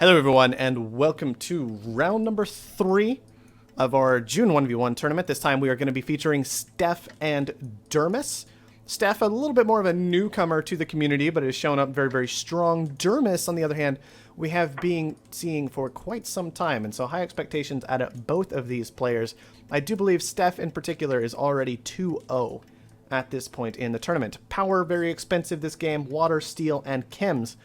Hello everyone, and welcome to round number 3 of our June 1v1 tournament. This time we are going to be featuring Stef and Dermas. Stef, a little bit more of a newcomer to the community, but has shown up very, very strong. Dermas, on the other hand, we have been seeing for quite some time, and so high expectations out of both of these players. I do believe Stef in particular is already 2-0 at this point in the tournament. Power, very expensive this game. Water, steel, and chems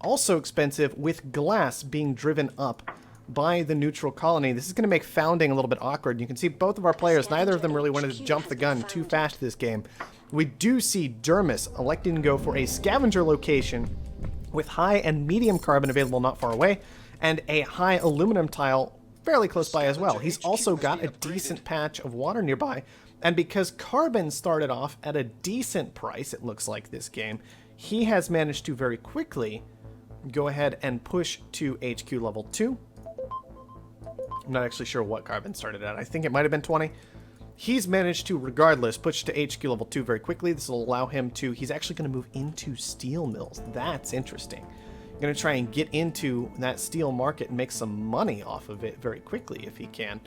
also expensive, with glass being driven up by the neutral colony. This is going to make founding a little bit awkward. You can see both of our players, neither of them really wanted to jump the gun too fast this game. We do see Dermas electing to go for a scavenger location with high and medium carbon available not far away, and a high aluminum tile fairly close by as well. He's also got a decent patch of water nearby, and because carbon started off at a decent price, it looks like this game, he has managed to very quickly go ahead and push to HQ level 2. I'm not actually sure what carbon started at. I think it might have been 20. He's managed to, regardless, push to HQ level 2 very quickly. This will allow him to... He's actually going to move into steel mills. That's interesting. You're going to try and get into that steel market and make some money off of it very quickly if he can.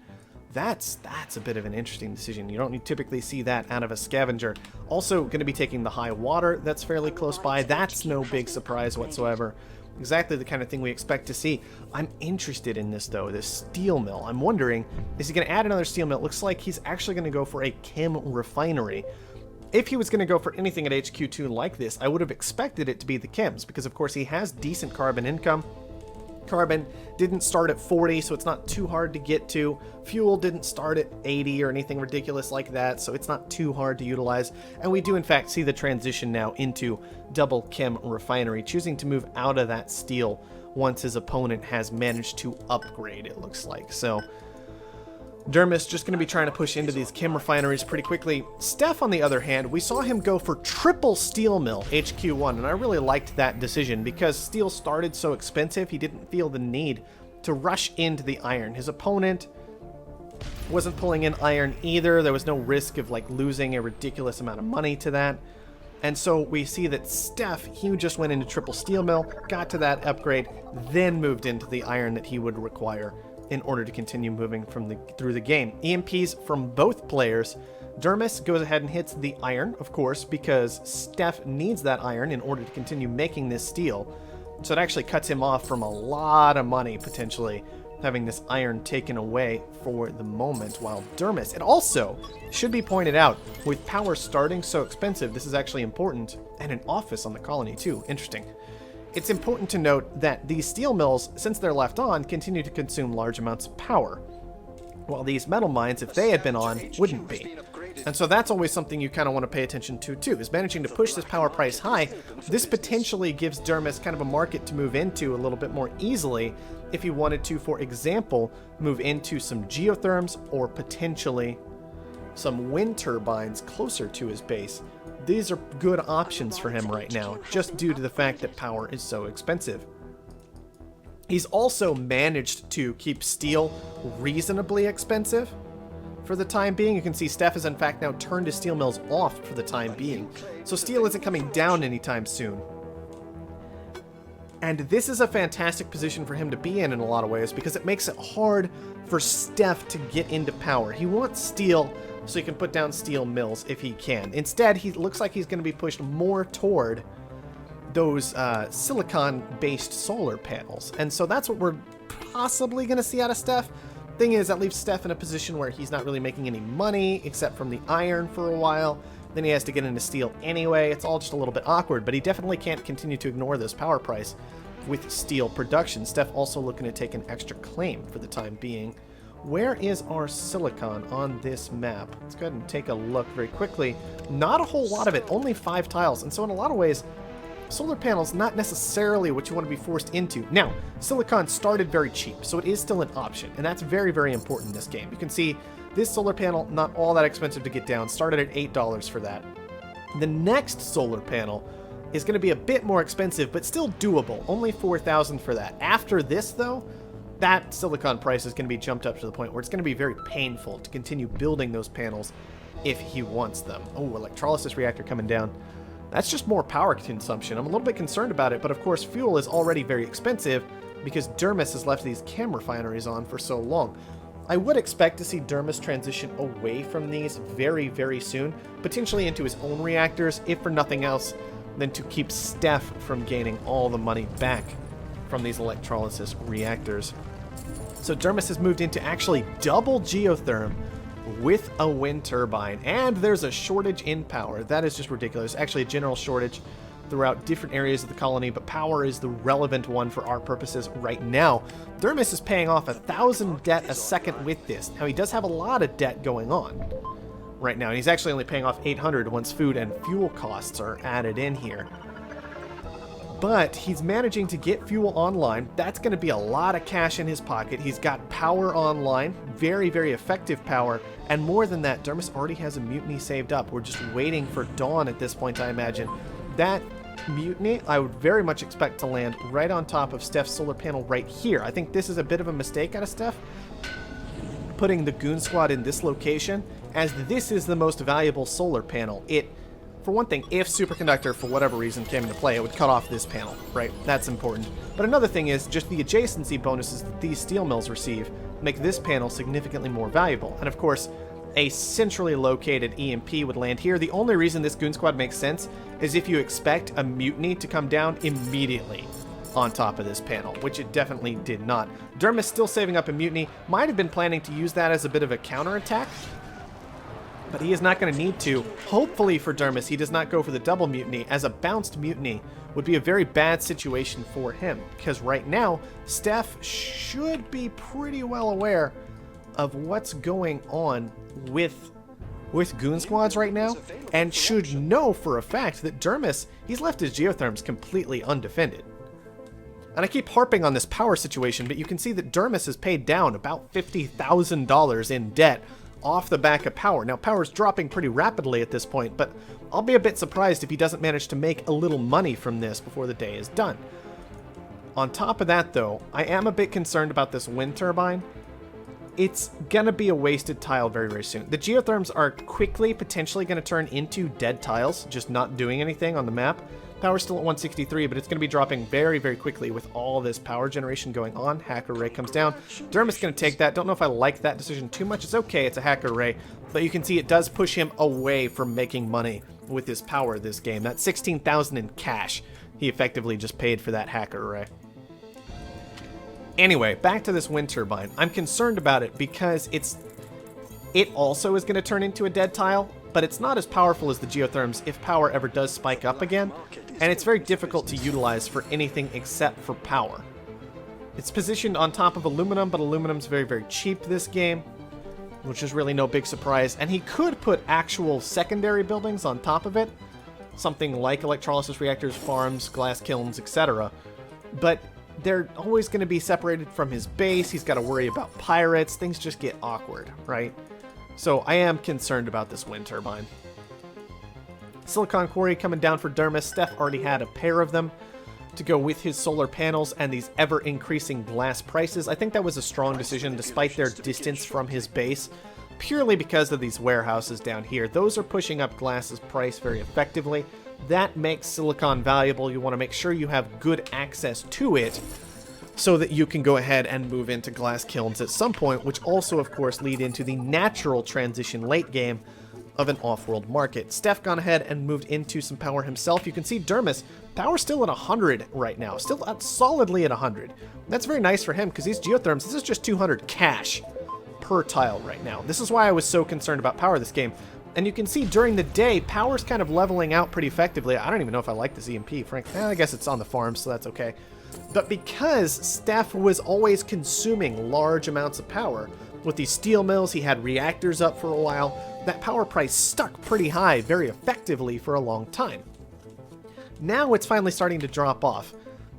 That's a bit of an interesting decision. You don't typically see that out of a scavenger. Also going to be taking the high water that's fairly close by. That's no big surprise whatsoever. Exactly the kind of thing we expect to see. I'm interested in this, though, this steel mill. I'm wondering, is he going to add another steel mill? It looks like he's actually going to go for a chem refinery. If he was going to go for anything at HQ2 like this, I would have expected it to be the chems, because, of course, he has decent carbon income. Carbon didn't start at 40, so it's not too hard to get to. Fuel didn't start at 80 or anything ridiculous like that, so it's not too hard to utilize. And we do, in fact, see the transition now into double chem refinery, choosing to move out of that steel once his opponent has managed to upgrade, it looks like. So Dermas just going to be trying to push into these chem refineries pretty quickly. Stef, on the other hand, we saw him go for triple steel mill HQ1, and I really liked that decision because steel started so expensive, he didn't feel the need to rush into the iron. His opponent wasn't pulling in iron either. There was no risk of like losing a ridiculous amount of money to that. And so we see that Stef, he just went into triple steel mill, got to that upgrade, then moved into the iron that he would require in order to continue moving through the game. EMPs from both players. Dermas goes ahead and hits the iron, of course, because Stef needs that iron in order to continue making this steel. So it actually cuts him off from a lot of money, potentially, having this iron taken away for the moment, while Dermas, it also should be pointed out, with power starting so expensive, this is actually important, and an office on the colony too. Interesting. It's important to note that these steel mills, since they're left on, continue to consume large amounts of power, while these metal mines, if they had been on, wouldn't be. And so that's always something you kind of want to pay attention to too, is managing to push this power price high. This potentially gives Dermas kind of a market to move into a little bit more easily if he wanted to, for example, move into some geotherms or potentially some wind turbines closer to his base. These are good options for him right now, just due to the fact that power is so expensive. He's also managed to keep steel reasonably expensive for the time being. You can see Stef has in fact now turned his steel mills off for the time being. So steel isn't coming down anytime soon. And this is a fantastic position for him to be in a lot of ways, because it makes it hard for Stef to get into power. He wants steel so he can put down steel mills if he can. Instead, he looks like he's going to be pushed more toward those silicon-based solar panels. And so that's what we're possibly going to see out of Stef. Thing is, that leaves Stef in a position where he's not really making any money except from the iron for a while. Then he has to get into steel anyway. It's all just a little bit awkward, but he definitely can't continue to ignore this power price with steel production. Stef also looking to take an extra claim for the time being. Where is our silicon on this map? Let's go ahead and take a look very quickly. Not a whole lot of it, only 5 tiles. And so in a lot of ways, solar panels not necessarily what you want to be forced into. Now, silicon started very cheap, so it is still an option. And that's very, very important in this game. You can see this solar panel, not all that expensive to get down, started at $8 for that. The next solar panel is going to be a bit more expensive, but still doable. Only $4,000 for that. After this, though, that silicon price is going to be jumped up to the point where it's going to be very painful to continue building those panels if he wants them. Oh, electrolysis reactor coming down. That's just more power consumption. I'm a little bit concerned about it, but of course fuel is already very expensive. because Dermas has left these chem refineries on for so long. I would expect to see Dermas transition away from these very, very soon, potentially into his own reactors, if for nothing else than to keep Stef from gaining all the money back from these electrolysis reactors. So Dermas has moved into actually double geotherm with a wind turbine, and there's a shortage in power. That is just ridiculous. Actually, a general shortage throughout different areas of the colony, but power is the relevant one for our purposes right now. Dermas is paying off 1,000 debt a second with this. Now, he does have a lot of debt going on right now, and he's actually only paying off 800 once food and fuel costs are added in here. But he's managing to get fuel online. That's going to be a lot of cash in his pocket. He's got power online, very, very effective power. And more than that, Dermas already has a mutiny saved up. We're just waiting for dawn at this point, I imagine. That mutiny, I would very much expect to land right on top of Stef's solar panel right here. I think this is a bit of a mistake out of Stef, putting the Goon Squad in this location, as this is the most valuable solar panel. For one thing, if Superconductor, for whatever reason, came into play, it would cut off this panel, right? That's important. But another thing is, just the adjacency bonuses that these steel mills receive make this panel significantly more valuable. And of course, a centrally located EMP would land here. The only reason this Goon Squad makes sense is if you expect a mutiny to come down immediately on top of this panel, which it definitely did not. Dermas still saving up a mutiny, might have been planning to use that as a bit of a counterattack, but he is not going to need to. Hopefully for Dermas, he does not go for the double mutiny, as a bounced mutiny would be a very bad situation for him, because right now, Stef should be pretty well aware of what's going on with Goon Squads right now, and should know for a fact that Dermas, he's left his geotherms completely undefended. And I keep harping on this power situation, but you can see that Dermas has paid down about $50,000 in debt off the back of power. Now, power's dropping pretty rapidly at this point, but I'll be a bit surprised if he doesn't manage to make a little money from this before the day is done. On top of that, though, I am a bit concerned about this wind turbine. It's gonna be a wasted tile very, very soon. The geotherms are quickly potentially gonna turn into dead tiles, just not doing anything on the map. Power's still at 163, but it's going to be dropping very, very quickly with all this power generation going on. Hacker Ray comes down. Dermas going to take that. Don't know if I like that decision too much. It's okay. It's a Hacker Ray. But you can see it does push him away from making money with his power this game. That's 16,000 in cash. He effectively just paid for that Hacker Ray. Anyway, back to this wind turbine. I'm concerned about it because it also is going to turn into a dead tile, but it's not as powerful as the geotherms if power ever does spike up again, and it's very difficult to utilize for anything except for power. It's positioned on top of aluminum, but aluminum's very, very cheap this game, which is really no big surprise, and he could put actual secondary buildings on top of it, something like electrolysis reactors, farms, glass kilns, etc., but they're always going to be separated from his base. He's got to worry about pirates. Things just get awkward, right? So I am concerned about this wind turbine. Silicon Quarry coming down for Dermas. Stef already had a pair of them to go with his solar panels and these ever-increasing glass prices. I think that was a strong decision despite their distance from his base, purely because of these warehouses down here. Those are pushing up glass's price very effectively. That makes silicon valuable. You want to make sure you have good access to it so that you can go ahead and move into glass kilns at some point, which also, of course, lead into the natural transition late game of an off-world market. Stef gone ahead and moved into some power himself. You can see Dermas, power still at 100 right now, still at solidly at 100. That's very nice for him because these geotherms, this is just 200 cash per tile right now. This is why I was so concerned about power this game. And you can see during the day, power's kind of leveling out pretty effectively. I don't even know if I like this EMP, frankly. I guess it's on the farm, so that's okay. But because Stef was always consuming large amounts of power, with these steel mills, he had reactors up for a while, that power price stuck pretty high very effectively for a long time. Now it's finally starting to drop off.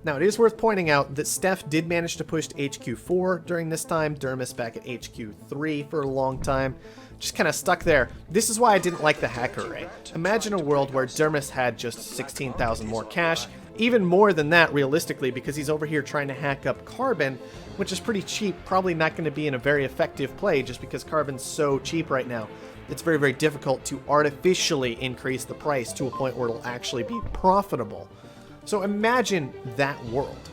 Now it is worth pointing out that Stef did manage to push to HQ4 during this time, Dermas back at HQ3 for a long time. Just kind of stuck there. This is why I didn't like the Hacker Ray. Imagine a world where Dermas had just 16,000 more cash, even more than that realistically, because he's over here trying to hack up carbon, which is pretty cheap, probably not going to be in a very effective play just because carbon's so cheap right now. It's very, very difficult to artificially increase the price to a point where it'll actually be profitable. So imagine that world.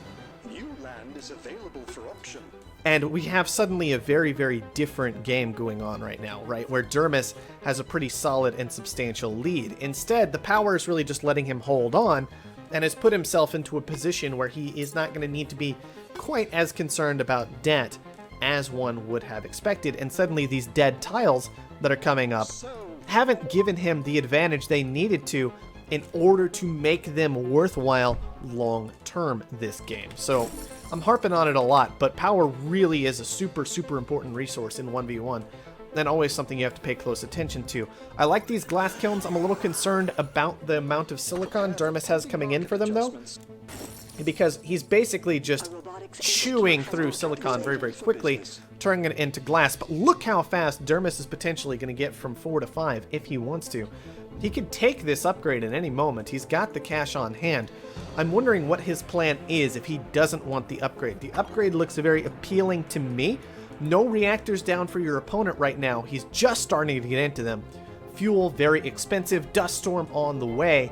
is available for option. And we have suddenly a very, very different game going on right now, right? Where Dermas has a pretty solid and substantial lead. Instead, the power is really just letting him hold on and has put himself into a position where he is not going to need to be quite as concerned about debt as one would have expected. And suddenly these dead tiles that are coming up haven't given him the advantage they needed to in order to make them worthwhile long-term this game. So I'm harping on it a lot, but power really is a super, super important resource in 1v1, and always something you have to pay close attention to. I like these glass kilns. I'm a little concerned about the amount of silicon Dermas has coming in for them, though, because he's basically just chewing through silicon very, very quickly, turning it into glass. But look how fast Dermas is potentially going to get from 4 to 5 if he wants to. He could take this upgrade at any moment. He's got the cash on hand. I'm wondering what his plan is if he doesn't want the upgrade. The upgrade looks very appealing to me. No reactors down for your opponent right now. He's just starting to get into them. Fuel, very expensive. Dust storm on the way.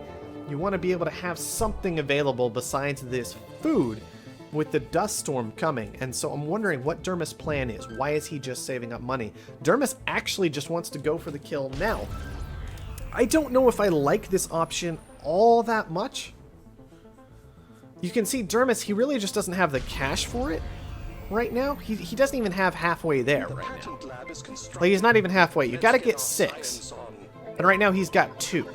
You want to be able to have something available besides this food with the dust storm coming. And so I'm wondering what Dermas' plan is. Why is he just saving up money? Dermas actually just wants to go for the kill now. I don't know if I like this option all that much. You can see Dermas, he really just doesn't have the cash for it right now. He doesn't even have halfway there right now. Like, he's not even halfway. You got to get 6. And right now he's got 2.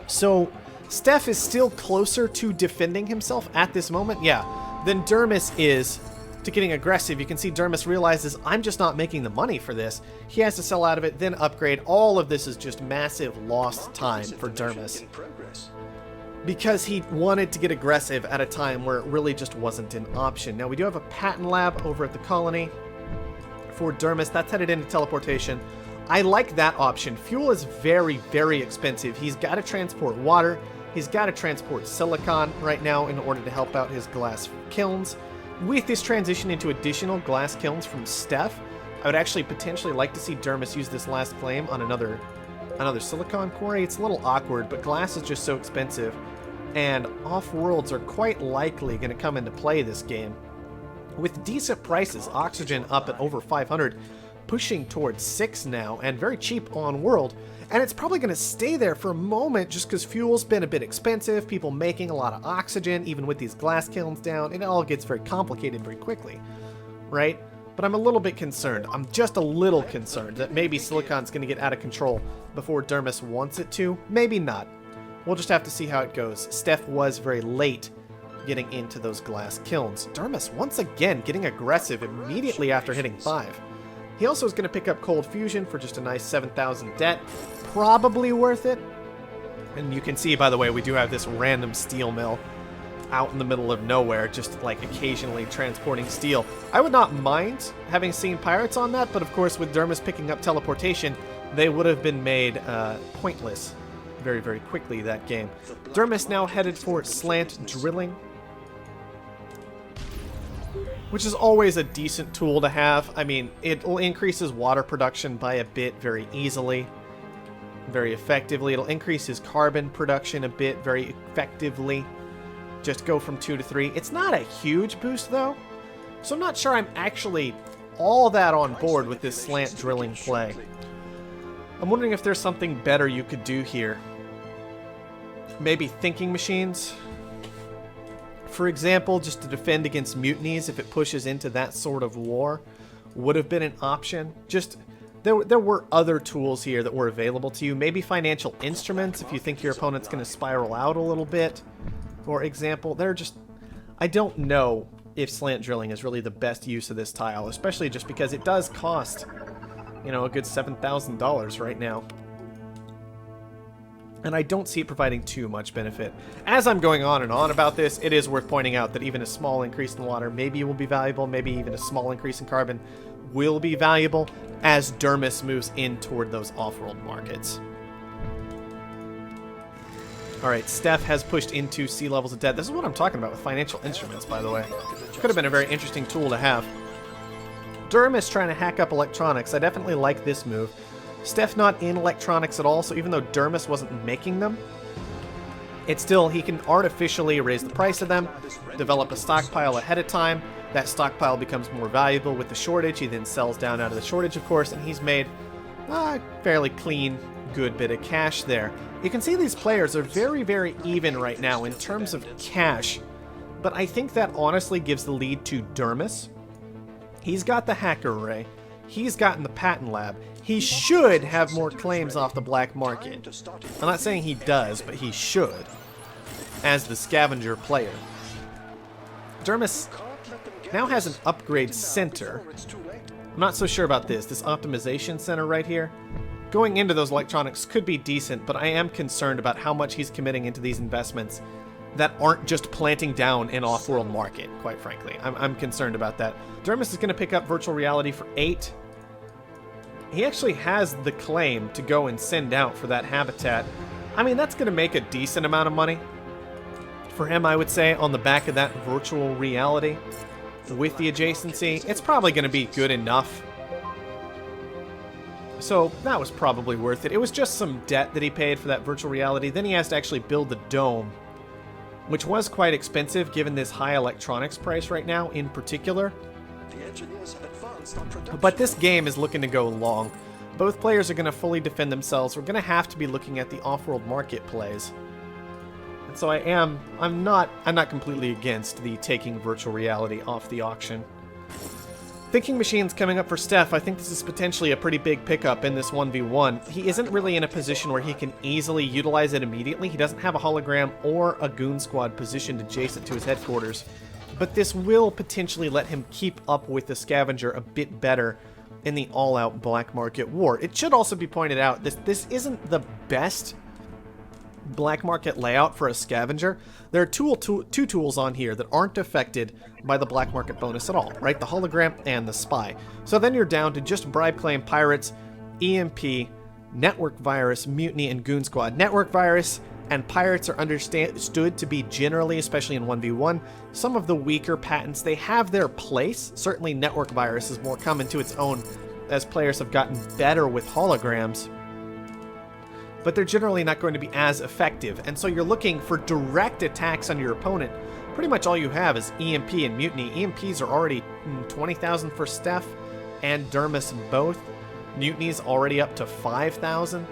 So Stef is still closer to defending himself at this moment, yeah, than Dermas is to getting aggressive. You can see Dermas realizes, I'm just not making the money for this. He has to sell out of it, then upgrade. All of this is just massive lost time for Dermas, because he wanted to get aggressive at a time where it really just wasn't an option. Now, we do have a patent lab over at the colony for Dermas. That's headed into teleportation. I like that option. Fuel is very, very expensive. He's got to transport water. He's got to transport silicon right now in order to help out his glass kilns. With this transition into additional glass kilns from Stef, I would actually potentially like to see Dermas use this last claim on another silicon quarry. It's a little awkward, but glass is just so expensive, and off-worlds are quite likely going to come into play this game. With decent prices, oxygen up at over 500, pushing towards 6 now, and very cheap on world. And it's probably going to stay there for a moment just because fuel's been a bit expensive, people making a lot of oxygen, even with these glass kilns down, and it all gets very complicated very quickly, right? But I'm a little bit concerned. I'm just a little concerned that maybe silicon's going to get out of control before Dermas wants it to. Maybe not. We'll just have to see how it goes. Stef was very late getting into those glass kilns. Dermas, once again, getting aggressive immediately after hitting 5. He also is going to pick up Cold Fusion for just a nice 7,000 debt. Probably worth it. And you can see, by the way, we do have this random steel mill out in the middle of nowhere, just like occasionally transporting steel. I would not mind having seen pirates on that, but of course with Dermas picking up teleportation, they would have been made pointless very, very quickly that game. Dermas now headed for slant drilling, which is always a decent tool to have. I mean, it increases water production by a bit very easily, very effectively. It'll increase his carbon production a bit very effectively. Just go from 2 to 3. It's not a huge boost, though, so I'm not sure I'm actually all that on board with this slant drilling play. I'm wondering if there's something better you could do here. Maybe thinking machines, for example, just to defend against mutinies if it pushes into that sort of war, would have been an option. Just there were other tools here that were available to you. Maybe financial instruments if you think your opponent's going to spiral out a little bit, for example. They're just, I don't know if slant drilling is really the best use of this tile, especially just because it does cost, you know, a good $7,000 right now. And I don't see it providing too much benefit. As I'm going on and on about this, it is worth pointing out that even a small increase in water maybe will be valuable, maybe even a small increase in carbon will be valuable as Dermas moves in toward those off-world markets. Alright, Stef has pushed into sea levels of debt. This is what I'm talking about with financial instruments, by the way. Could have been a very interesting tool to have. Dermas trying to hack up electronics. I definitely like this move. Stef not in electronics at all, so even though Dermas wasn't making them, It's still, he can artificially raise the price of them, develop a stockpile ahead of time. That stockpile becomes more valuable with the shortage. He then sells down out of the shortage, of course, and he's made a fairly clean, good bit of cash there. You can see these players are very, very even right now in terms of cash, but I think that honestly gives the lead to Dermas. He's got the hacker array. He's gotten the patent lab. He should have more claims off the black market. I'm not saying he does, but he should, as the scavenger player. Dermas now has an upgrade center. I'm not so sure about this optimization center right here. Going into those electronics could be decent, but I am concerned about how much he's committing into these investments that aren't just planting down an off-world market, quite frankly. I'm concerned about that. Dermas is going to pick up virtual reality for 8. He actually has the claim to go and send out for that habitat. I mean, that's going to make a decent amount of money for him, I would say, on the back of that virtual reality. With the adjacency, it's probably going to be good enough. So that was probably worth it. It was just some debt that he paid for that virtual reality. Then he has to actually build the dome, which was quite expensive given this high electronics price right now in particular. But this game is looking to go long. Both players are going to fully defend themselves. We're going to have to be looking at the off-world market plays. And so I'm not completely against the taking virtual reality off the auction. Thinking Machine's coming up for Stef. I think this is potentially a pretty big pickup in this 1v1. He isn't really in a position where he can easily utilize it immediately. He doesn't have a hologram or a goon squad positioned adjacent to his headquarters. But this will potentially let him keep up with the scavenger a bit better in the all-out black market war. It should also be pointed out this isn't the best black market layout for a scavenger. There are two tools on here that aren't affected by the black market bonus at all, right? The hologram and the spy. So then you're down to just bribe claim, pirates, EMP, network virus, mutiny, and goon squad. Network virus and pirates are understood to be generally, especially in 1v1, some of the weaker patents. They have their place. Certainly network virus is more come into its own as players have gotten better with holograms, but they're generally not going to be as effective. And so you're looking for direct attacks on your opponent. Pretty much all you have is EMP and mutiny. EMPs are already 20,000 for Stef and Dermas both. Mutiny's already up to 5,000.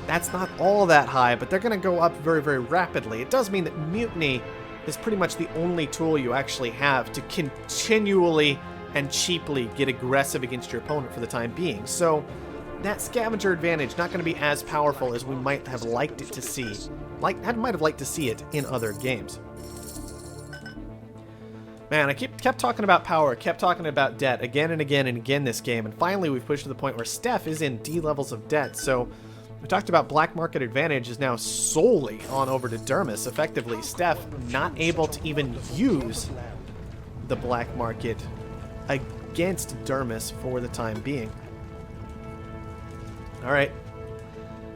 That's not all that high, but they're going to go up very, very rapidly. It does mean that mutiny is pretty much the only tool you actually have to continually and cheaply get aggressive against your opponent for the time being. So that scavenger advantage not going to be as powerful as we might have liked it to see. Might have liked to see it in other games. Man, I kept talking about power, kept talking about debt again and again and again this game, and finally we've pushed to the point where Stef is in D levels of debt. So we talked about black market advantage is now solely on over to Dermas. Effectively, Stef not able to even use the black market against Dermas for the time being. Alright.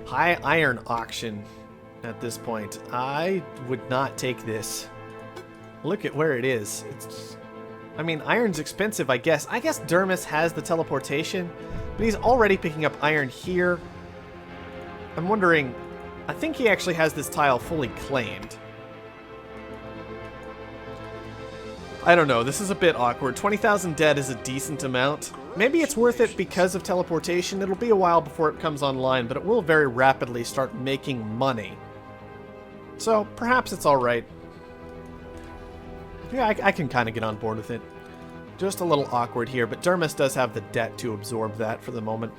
High iron auction at this point. I would not take this. Look at where it is. I mean, iron's expensive, I guess. I guess Dermas has the teleportation, but he's already picking up iron here. I'm wondering, I think he actually has this tile fully claimed. I don't know, this is a bit awkward. 20,000 dead is a decent amount. Maybe it's worth it because of teleportation. It'll be a while before it comes online, but it will very rapidly start making money. So perhaps it's alright. Yeah, I can kind of get on board with it. Just a little awkward here, but Dermas does have the debt to absorb that for the moment.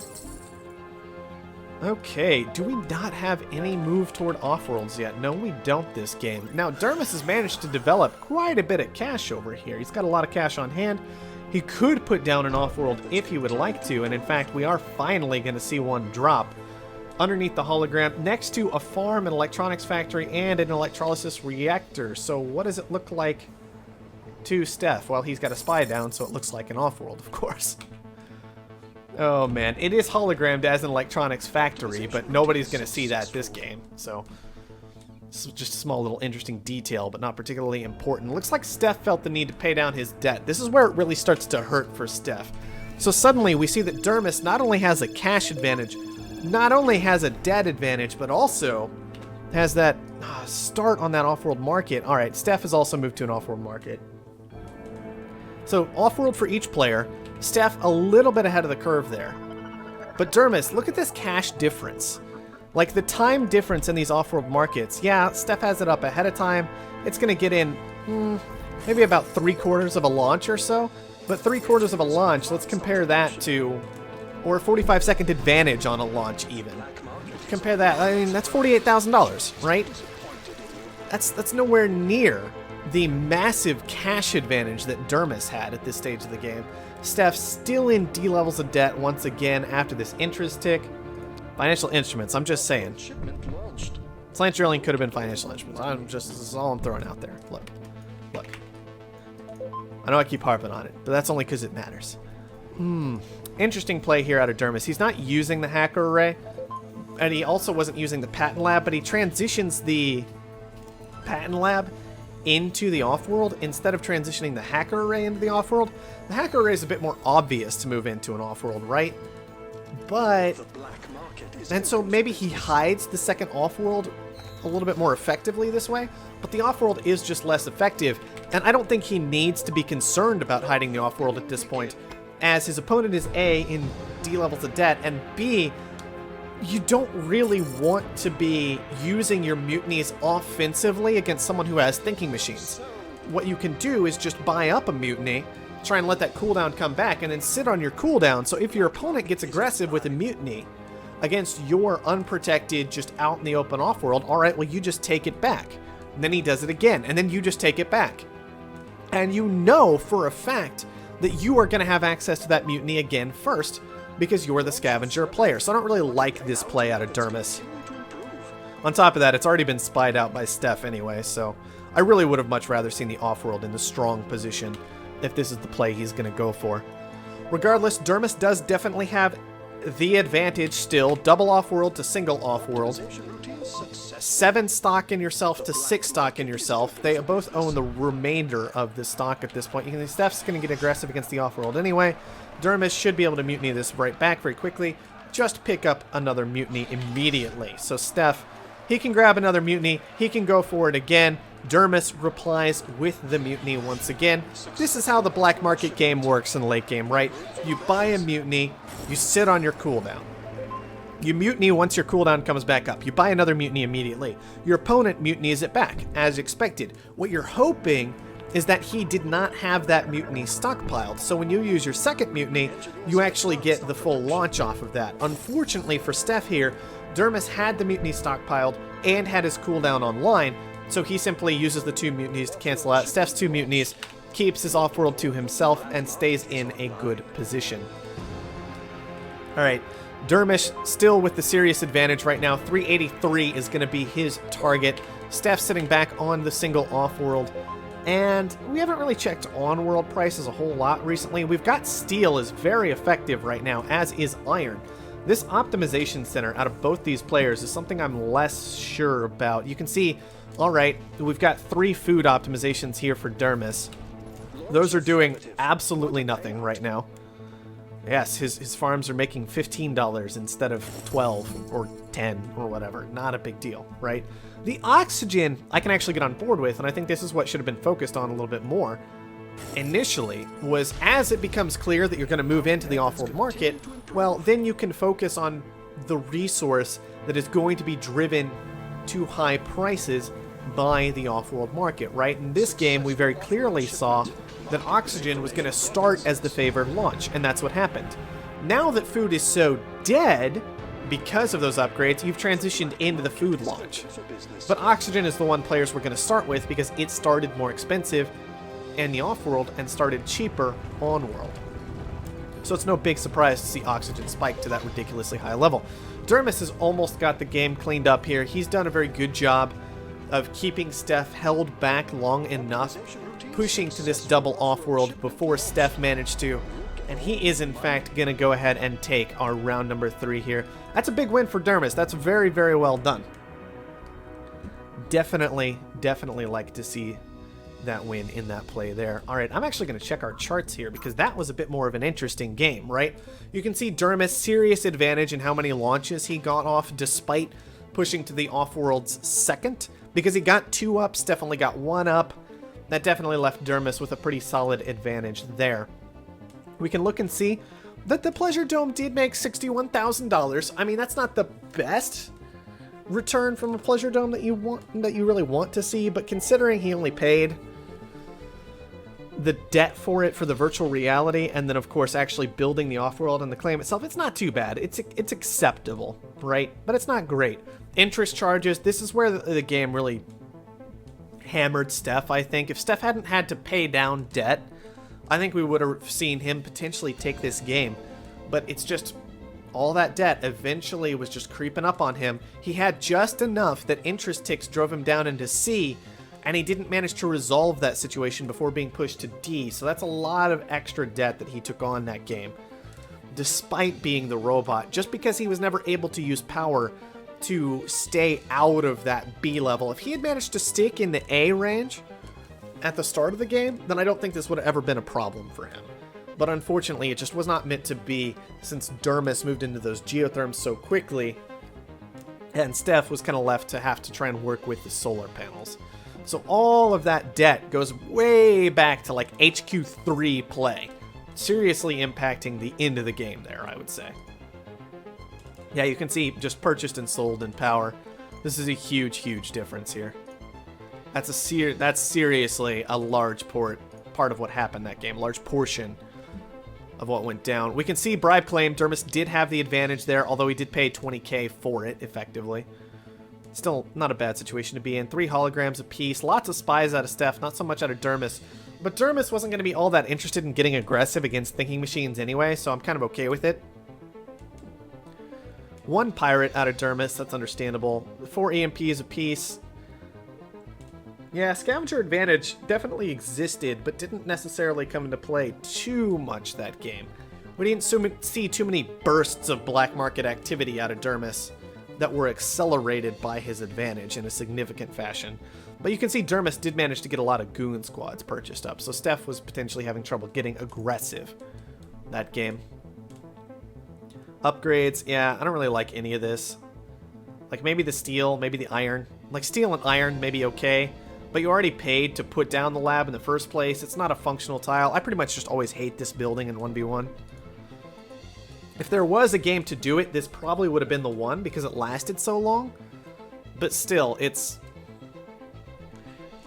Okay, do we not have any move toward Offworlds yet? No, we don't this game. Now, Dermas has managed to develop quite a bit of cash over here. He's got a lot of cash on hand. He could put down an Offworld if he would like to, and in fact, we are finally going to see one drop underneath the hologram next to a farm, an electronics factory, and an electrolysis reactor. So what does it look like to Stef? Well, he's got a spy down, so it looks like an Offworld, of course. Oh man, it is hologrammed as an electronics factory, but nobody's going to see that this game, so it's just a small little interesting detail, but not particularly important. Looks like Stef felt the need to pay down his debt. This is where it really starts to hurt for Stef. So suddenly we see that Dermas not only has a cash advantage, not only has a debt advantage, but also has that start on that Offworld market. All right, Stef has also moved to an Offworld market. So Offworld for each player. Stef a little bit ahead of the curve there. But Dermas, look at this cash difference. Like the time difference in these Offworld markets. Yeah, Stef has it up ahead of time. It's going to get in maybe about 3/4 of a launch or so. But 3/4 of a launch, let's compare that to, or a 45-second advantage on a launch even. Compare that, I mean, that's $48,000, right? That's nowhere near the massive cash advantage that Dermas had at this stage of the game. Stef still in D levels of debt once again after this interest tick. Financial instruments, I'm just saying. Slant drilling could have been financial instruments. This is all I'm throwing out there. Look. I know I keep harping on it, but that's only because it matters. Interesting play here out of Dermas. He's not using the hacker array, and he also wasn't using the patent lab, but he transitions the patent lab into the Offworld instead of transitioning the hacker array into the Offworld. The hacker array is a bit more obvious to move into an Offworld, right? But, and so maybe he hides the second Offworld a little bit more effectively this way, but the Offworld is just less effective, and I don't think he needs to be concerned about hiding the Offworld at this point, as his opponent is A, in D levels of debt, and B, you don't really want to be using your mutinies offensively against someone who has thinking machines. What you can do is just buy up a mutiny, try and let that cooldown come back, and then sit on your cooldown, so if your opponent gets aggressive with a mutiny against your unprotected, just out in the open Offworld, alright, well you just take it back. And then he does it again, and then you just take it back. And you know for a fact that you are going to have access to that mutiny again first, because you're the scavenger player. So I don't really like this play out of Dermas. On top of that, it's already been spied out by Stef anyway, so I really would have much rather seen the Offworld in the strong position if this is the play he's going to go for. Regardless, Dermas does definitely have the advantage still. Double Offworld to single Offworld. 7 stock in yourself to 6 stock in yourself. They both own the remainder of the stock at this point. You can see Stef's going to get aggressive against the Offworld anyway. Dermas should be able to mutiny this right back very quickly. Just pick up another mutiny immediately. So Stef, he can grab another mutiny. He can go for it again. Dermas replies with the mutiny once again. This is how the black market game works in the late game, right? You buy a mutiny, you sit on your cooldown. You mutiny once your cooldown comes back up. You buy another mutiny immediately. Your opponent mutinies it back, as expected. What you're hoping is that he did not have that mutiny stockpiled. So when you use your second mutiny, you actually get the full launch off of that. Unfortunately for Stef here, Dermas had the mutiny stockpiled and had his cooldown online, so he simply uses the 2 mutinies to cancel out Stef's 2 mutinies, keeps his Offworld to himself, and stays in a good position. Alright, Dermas still with the serious advantage right now. 383 is going to be his target. Stef sitting back on the single Offworld. And we haven't really checked on-world prices a whole lot recently. We've got steel is very effective right now, as is iron. This optimization center out of both these players is something I'm less sure about. You can see, alright, we've got 3 food optimizations here for Dermas. Those are doing absolutely nothing right now. Yes, his farms are making $15 instead of 12 or 10 or whatever. Not a big deal, right? The oxygen I can actually get on board with, and I think this is what should have been focused on a little bit more initially, was as it becomes clear that you're going to move into the Offworld market, well, then you can focus on the resource that is going to be driven to high prices by the Offworld market, right? In this game, we very clearly saw that oxygen was going to start as the favored launch, and that's what happened. Now that food is so dead, because of those upgrades, you've transitioned into the food launch. But oxygen is the one players were going to start with because it started more expensive in the Offworld and started cheaper on-world. So it's no big surprise to see oxygen spike to that ridiculously high level. Dermas has almost got the game cleaned up here. He's done a very good job of keeping Stef held back long enough, pushing to this double Offworld before Stef managed to. And he is, in fact, going to go ahead and take our round number 3 here. That's a big win for Dermas. That's very, very well done. Definitely like to see that win in that play there. All right, I'm actually going to check our charts here because that was a bit more of an interesting game, right? You can see Dermas' serious advantage in how many launches he got off despite pushing to the Offworld's second. Because he got 2 up, Stef only got 1 up. That definitely left Dermas with a pretty solid advantage there. We can look and see that the Pleasure Dome did make $61,000. I mean, that's not the best return from a Pleasure Dome that you really want to see, but considering he only paid the debt for it for the virtual reality, and then of course actually building the Offworld and the claim itself, it's not too bad. It's acceptable, right? But it's not great. Interest charges, this is where the game really hammered Stef, I think. If Stef hadn't had to pay down debt, I think we would have seen him potentially take this game. But it's just all that debt eventually was just creeping up on him. He had just enough that interest ticks drove him down into C, and he didn't manage to resolve that situation before being pushed to D. So that's a lot of extra debt that he took on that game, despite being the robot, just because he was never able to use power to stay out of that B level. If he had managed to stick in the A range at the start of the game, then I don't think this would have ever been a problem for him. But unfortunately, it just was not meant to be, since Dermas moved into those geotherms so quickly, and Stef was kind of left to have to try and work with the solar panels. So all of that debt goes way back to like HQ3 play, seriously impacting the end of the game there, I would say. Yeah, you can see just purchased and sold in power. This is a huge, huge difference here. That's seriously a large part of what happened that game, a large portion of what went down. We can see bribe claim. Dermas did have the advantage there, although he did pay 20k for it, effectively. Still not a bad situation to be in. 3 holograms apiece. Lots of spies out of Stef, not so much out of Dermas. But Dermas wasn't going to be all that interested in getting aggressive against thinking machines anyway, so I'm kind of okay with it. 1 pirate out of Dermas, that's understandable. 4 EMPs apiece. Yeah, scavenger advantage definitely existed, but didn't necessarily come into play too much that game. We didn't see too many bursts of black market activity out of Dermas that were accelerated by his advantage in a significant fashion. But you can see Dermas did manage to get a lot of goon squads purchased up, so Stef was potentially having trouble getting aggressive that game. Upgrades, yeah, I don't really like any of this. Like maybe the steel, maybe the iron. Like steel and iron, maybe okay. But you already paid to put down the lab in the first place. It's not a functional tile. I pretty much just always hate this building in 1v1. If there was a game to do it, this probably would have been the one because it lasted so long. But still, I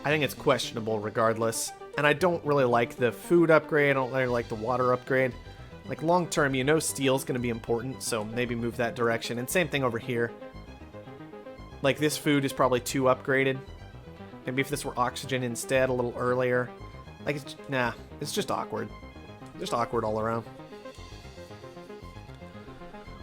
think it's questionable regardless. And I don't really like the food upgrade. I don't really like the water upgrade. Like long term, you know steel's going to be important, so maybe move that direction. And same thing over here. Like this food is probably too upgraded. Maybe if this were oxygen instead a little earlier. Like, it's just awkward. Just awkward all around.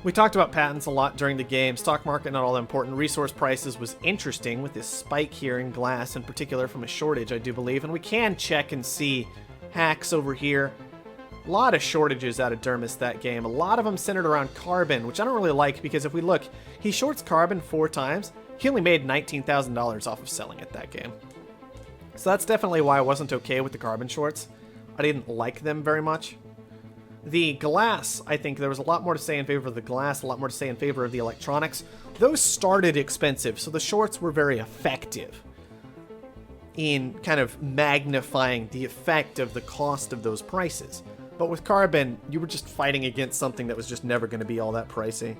We talked about patents a lot during the game. Stock market, not all that important. Resource prices was interesting with this spike here in glass, in particular from a shortage, I do believe. And we can check and see hacks over here. A lot of shortages out of Dermas that game. A lot of them centered around carbon, which I don't really like because if we look, he shorts carbon 4 times. He only made $19,000 off of selling it that game. So that's definitely why I wasn't okay with the carbon shorts. I didn't like them very much. The glass, I think there was a lot more to say in favor of the glass, a lot more to say in favor of the electronics. Those started expensive, so the shorts were very effective in kind of magnifying the effect of the cost of those prices. But with carbon, you were just fighting against something that was just never going to be all that pricey.